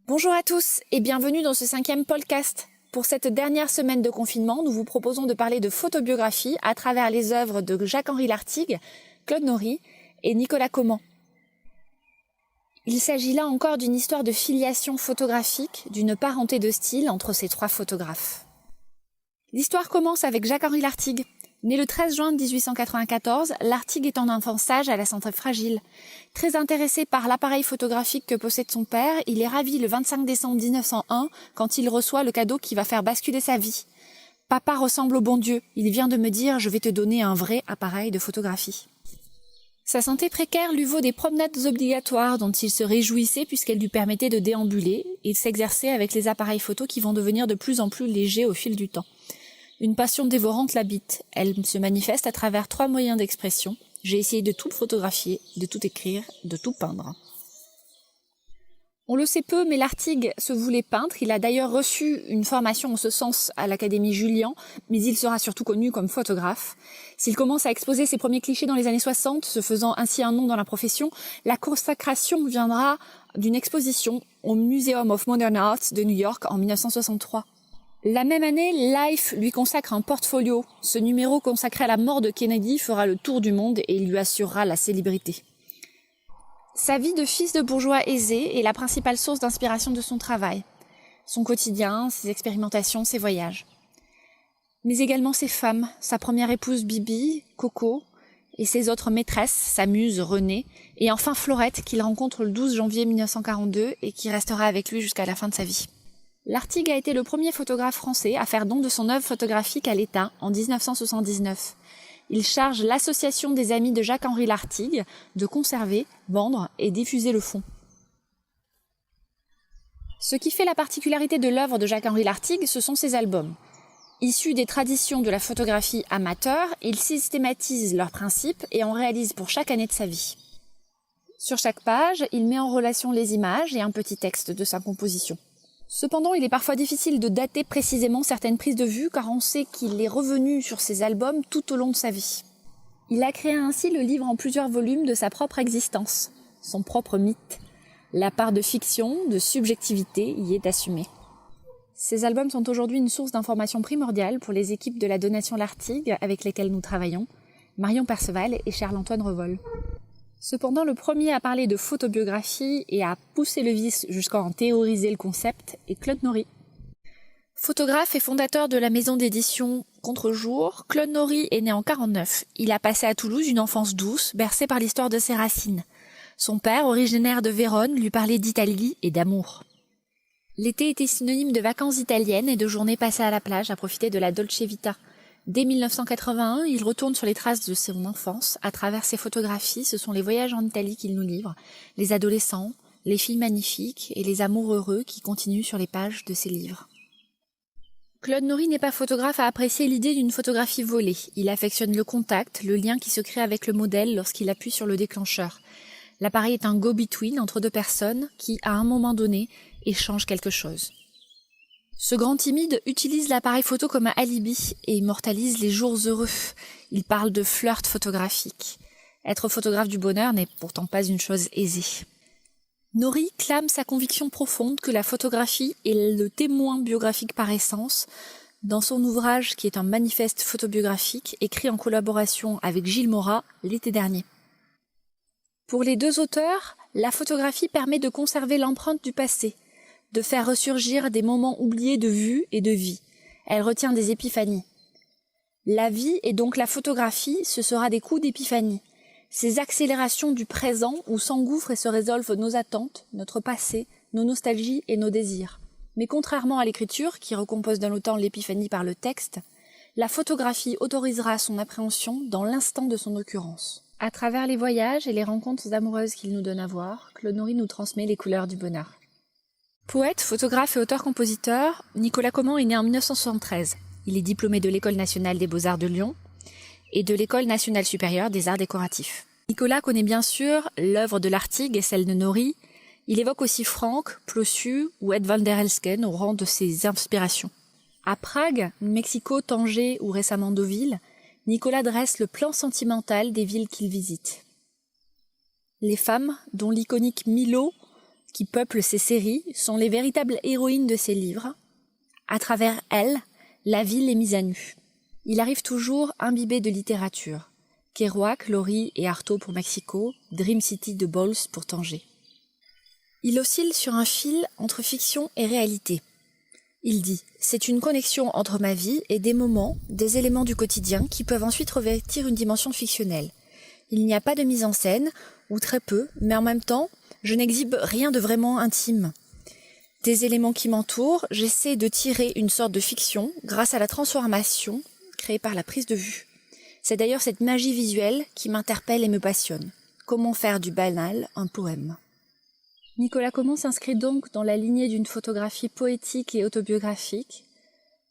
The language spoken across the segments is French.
Bonjour à tous et bienvenue dans ce 5e podcast. Pour cette dernière semaine de confinement, nous vous proposons de parler de photobiographie à travers les œuvres de Jacques-Henri Lartigue, Claude Nory et Nicolas Comment. Il s'agit là encore d'une histoire de filiation photographique, d'une parenté de style entre ces trois photographes. L'histoire commence avec Jacques-Henri Lartigue. Né le 13 juin 1894, Lartigue est un enfant sage à la santé fragile. Très intéressé par l'appareil photographique que possède son père, il est ravi le 25 décembre 1901 quand il reçoit le cadeau qui va faire basculer sa vie. « Papa ressemble au bon Dieu, il vient de me dire je vais te donner un vrai appareil de photographie. » Sa santé précaire lui vaut des promenades obligatoires dont il se réjouissait puisqu'elles lui permettaient de déambuler et de s'exercer avec les appareils photos qui vont devenir de plus en plus légers au fil du temps. Une passion dévorante l'habite. Elle se manifeste à travers 3 moyens d'expression. J'ai essayé de tout photographier, de tout écrire, de tout peindre. On le sait peu, mais Lartigue se voulait peintre. Il a d'ailleurs reçu une formation en ce sens à l'Académie Julian, mais il sera surtout connu comme photographe. S'il commence à exposer ses premiers clichés dans les années 60, se faisant ainsi un nom dans la profession, la consacration viendra d'une exposition au Museum of Modern Art de New York en 1963. La même année, Life lui consacre un portfolio. Ce numéro consacré à la mort de Kennedy fera le tour du monde et lui assurera la célébrité. Sa vie de fils de bourgeois aisé est la principale source d'inspiration de son travail. Son quotidien, ses expérimentations, ses voyages. Mais également ses femmes, sa première épouse Bibi, Coco, et ses autres maîtresses, sa muse Renée, et enfin Florette qu'il rencontre le 12 janvier 1942 et qui restera avec lui jusqu'à la fin de sa vie. Lartigue a été le premier photographe français à faire don de son œuvre photographique à l'État en 1979. Il charge l'Association des Amis de Jacques-Henri Lartigue de conserver, vendre et diffuser le fonds. Ce qui fait la particularité de l'œuvre de Jacques-Henri Lartigue, ce sont ses albums. Issus des traditions de la photographie amateur, il systématise leurs principes et en réalise pour chaque année de sa vie. Sur chaque page, il met en relation les images et un petit texte de sa composition. Cependant, il est parfois difficile de dater précisément certaines prises de vue car on sait qu'il est revenu sur ses albums tout au long de sa vie. Il a créé ainsi le livre en plusieurs volumes de sa propre existence, son propre mythe. La part de fiction, de subjectivité y est assumée. Ces albums sont aujourd'hui une source d'information primordiale pour les équipes de la Donation Lartigue avec lesquelles nous travaillons, Marion Perceval et Charles-Antoine Revol. Cependant, le premier à parler de photobiographie et à pousser le vice jusqu'à en théoriser le concept est Claude Nory. Photographe et fondateur de la maison d'édition Contre-jour, Claude Nory est né en 1949. Il a passé à Toulouse une enfance douce, bercée par l'histoire de ses racines. Son père, originaire de Vérone, lui parlait d'Italie et d'amour. L'été était synonyme de vacances italiennes et de journées passées à la plage à profiter de la Dolce Vita. Dès 1981, il retourne sur les traces de son enfance. À travers ses photographies, ce sont les voyages en Italie qu'il nous livre, les adolescents, les filles magnifiques et les amours heureux qui continuent sur les pages de ses livres. Claude Nory n'est pas photographe à apprécier l'idée d'une photographie volée. Il affectionne le contact, le lien qui se crée avec le modèle lorsqu'il appuie sur le déclencheur. L'appareil est un go-between entre deux personnes qui, à un moment donné, échangent quelque chose. Ce grand timide utilise l'appareil photo comme un alibi et immortalise les jours heureux. Il parle de flirt photographique. Être photographe du bonheur n'est pourtant pas une chose aisée. Nory clame sa conviction profonde que la photographie est le témoin biographique par essence dans son ouvrage qui est un manifeste photobiographique écrit en collaboration avec Gilles Morat l'été dernier. Pour les deux auteurs, la photographie permet de conserver l'empreinte du passé, de faire ressurgir des moments oubliés de vue et de vie. Elle retient des épiphanies. La vie et donc la photographie, ce sera des coups d'épiphanie. Ces accélérations du présent où s'engouffrent et se résolvent nos attentes, notre passé, nos nostalgies et nos désirs. Mais contrairement à l'écriture, qui recompose d'un autant l'épiphanie par le texte, la photographie autorisera son appréhension dans l'instant de son occurrence. À travers les voyages et les rencontres amoureuses qu'il nous donne à voir, Claude Nory nous transmet les couleurs du bonheur. Poète, photographe et auteur-compositeur, Nicolas Comment est né en 1973. Il est diplômé de l'École nationale des beaux-arts de Lyon et de l'École nationale supérieure des arts décoratifs. Nicolas connaît bien sûr l'œuvre de Lartigue et celle de Nory. Il évoque aussi Franck, Plossu ou Ed van der Elsken au rang de ses inspirations. À Prague, Mexico, Tanger ou récemment Deauville, Nicolas dresse le plan sentimental des villes qu'il visite. Les femmes, dont l'iconique Milo, qui peuplent ces séries sont les véritables héroïnes de ces livres. À travers elles, la ville est mise à nu. Il arrive toujours imbibé de littérature. Kerouac, Laurie et Artaud pour Mexico, Dream City de Bowles pour Tanger. Il oscille sur un fil entre fiction et réalité. Il dit « C'est une connexion entre ma vie et des moments, des éléments du quotidien qui peuvent ensuite revêtir une dimension fictionnelle. Il n'y a pas de mise en scène, ou très peu, mais en même temps, je n'exhibe rien de vraiment intime. Des éléments qui m'entourent, j'essaie de tirer une sorte de fiction grâce à la transformation créée par la prise de vue. C'est d'ailleurs cette magie visuelle qui m'interpelle et me passionne. Comment faire du banal un poème ?» Nicolas Common s'inscrit donc dans la lignée d'une photographie poétique et autobiographique,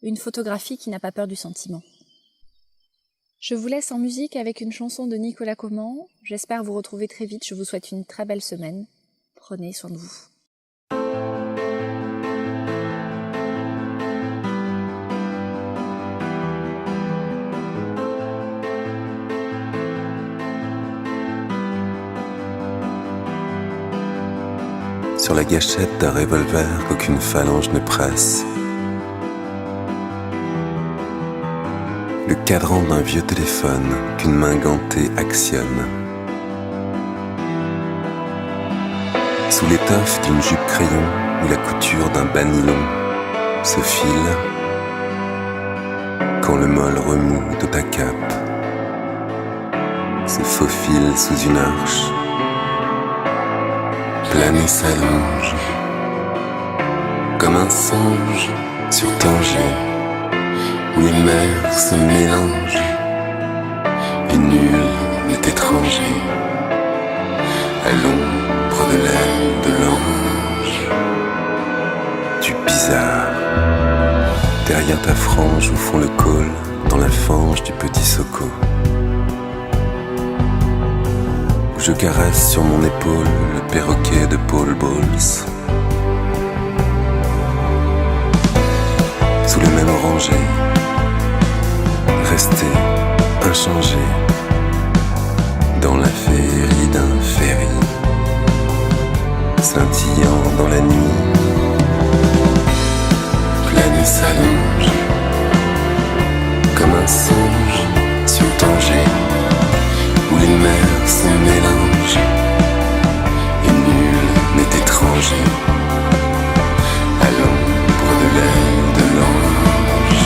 une photographie qui n'a pas peur du sentiment. Je vous laisse en musique avec une chanson de Nicolas Common. J'espère vous retrouver très vite. Je vous souhaite une très belle semaine. Prenez soin de vous. Sur la gâchette d'un revolver qu'aucune phalange ne presse, le cadran d'un vieux téléphone qu'une main gantée actionne. Sous l'étoffe d'une jupe crayon ou la couture d'un bas nylon se file, quand le mol remous de ta cape se faufile sous une arche. Planer s'allonge comme un songe sur Tanger, où les mers se mélangent et nul n'est étranger à l'ombre de l'aile de l'ange. Du bizarre derrière ta frange où fond le col dans la fange du petit Soco. Je caresse sur mon épaule le perroquet de Paul Bowles. Sous le même oranger, resté inchangé dans la féerie d'un ferry, scintillant dans la nuit. Planer s'allonge comme un songe sur Tanger, où les mers se mélangent et nul n'est étranger à l'ombre de l'aile de l'ange.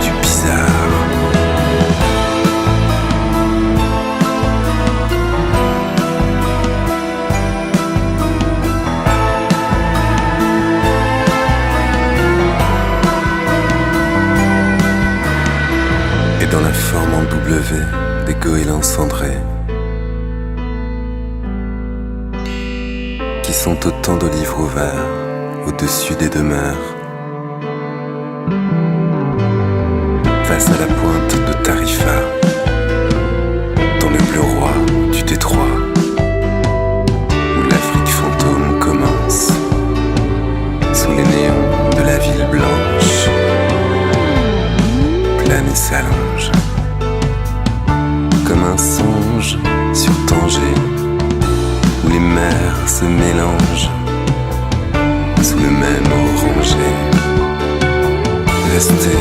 Du bizarre et dans la forme en W des goélands cendrés qui sont autant d'olives au vert au-dessus des demeures. Face à la pointe de Tarifa, dans le bleu roi du détroit, où l'Afrique fantôme commence, sous les néons de la ville blanche, plane et s'allonge comme un songe sur Tanger, où les mers se mélangent sous le même oranger. Restez